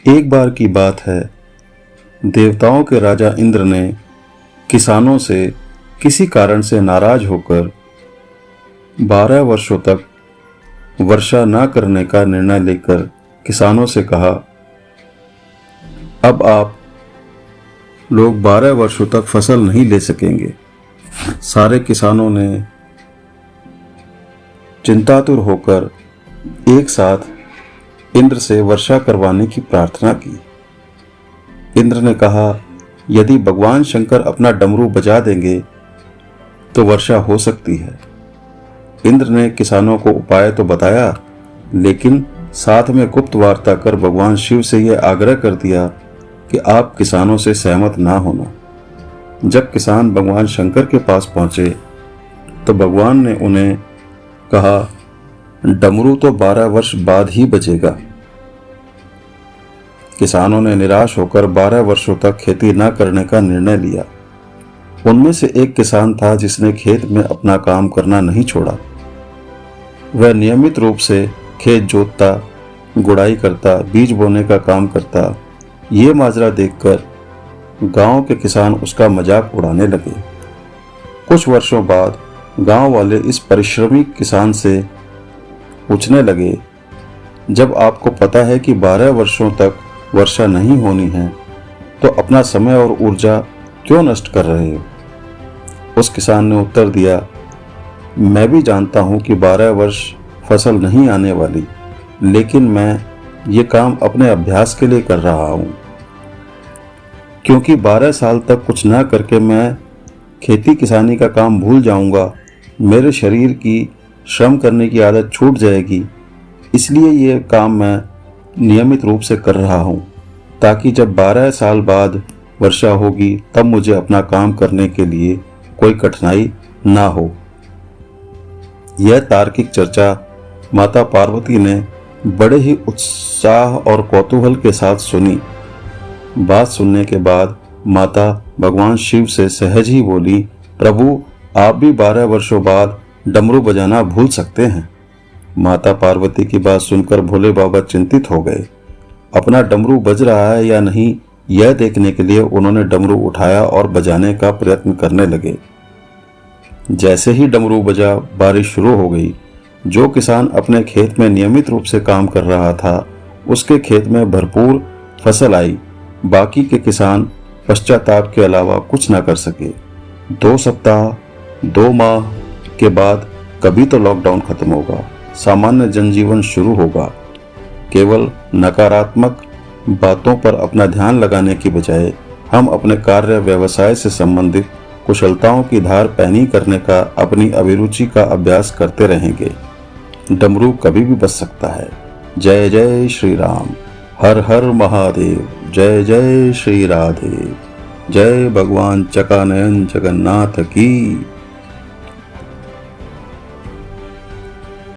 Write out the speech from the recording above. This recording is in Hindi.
एक बार की बात है, देवताओं के राजा इंद्र ने किसानों से किसी कारण से नाराज होकर 12 वर्षों तक वर्षा न करने का निर्णय लेकर किसानों से कहा, अब आप लोग 12 वर्षों तक फसल नहीं ले सकेंगे। सारे किसानों ने चिंतातुर होकर एक साथ इंद्र से वर्षा करवाने की प्रार्थना की। इंद्र ने कहा, यदि भगवान शंकर अपना डमरू बजा देंगे तो वर्षा हो सकती है। इंद्र ने किसानों को उपाय तो बताया, लेकिन साथ में गुप्त वार्ता कर भगवान शिव से यह आग्रह कर दिया कि आप किसानों से सहमत ना होना। जब किसान भगवान शंकर के पास पहुंचे तो भगवान ने उन्हें कहा, डमरू तो 12 वर्ष बाद ही बजेगा। किसानों ने निराश होकर 12 वर्षों तक खेती न करने का निर्णय लिया। उनमें से एक किसान था जिसने खेत में अपना काम करना नहीं छोड़ा। वह नियमित रूप से खेत जोतता, गुड़ाई करता, बीज बोने का काम करता। ये माजरा देखकर गांव के किसान उसका मजाक उड़ाने लगे। कुछ वर्षों बाद गांव वाले इस परिश्रमी किसान से पूछने लगे, जब आपको पता है कि 12 वर्षों तक वर्षा नहीं होनी है तो अपना समय और ऊर्जा क्यों नष्ट कर रहे हो? उस किसान ने उत्तर दिया, मैं भी जानता हूं कि 12 वर्ष फसल नहीं आने वाली, लेकिन मैं ये काम अपने अभ्यास के लिए कर रहा हूं, क्योंकि 12 साल तक कुछ ना करके मैं खेती किसानी का काम भूल जाऊंगा। मेरे शरीर की श्रम करने की आदत छूट जाएगी। इसलिए ये काम मैं नियमित रूप से कर रहा हूं, ताकि जब 12 साल बाद वर्षा होगी तब मुझे अपना काम करने के लिए कोई कठिनाई ना हो। यह तार्किक चर्चा माता पार्वती ने बड़े ही उत्साह और कौतूहल के साथ सुनी। बात सुनने के बाद माता भगवान शिव से सहज ही बोली, प्रभु आप भी 12 वर्षों बाद डमरू बजाना भूल सकते हैं। माता पार्वती की बात सुनकर भोले बाबा चिंतित हो गए। अपना डमरू बज रहा है या नहीं यह देखने के लिए उन्होंने डमरू उठाया और बजाने का प्रयत्न करने लगे। जैसे ही डमरू बजा, बारिश शुरू हो गई। जो किसान अपने खेत में नियमित रूप से काम कर रहा था, उसके खेत में भरपूर फसल आई। बाकी के किसान पश्चाताप के अलावा कुछ न कर सके। 2 सप्ताह, 2 माह के बाद कभी तो लॉकडाउन खत्म होगा, सामान्य जनजीवन शुरू होगा। केवल नकारात्मक बातों पर अपना ध्यान लगाने की बजाय हम अपने कार्य व्यवसाय से संबंधित कुशलताओं की धार पैनी करने का, अपनी अभिरुचि का अभ्यास करते रहेंगे। डमरू कभी भी बज सकता है। जय जय श्री राम, हर हर महादेव, जय जय श्री राधे, जय भगवान चकानयन जगन्नाथ की।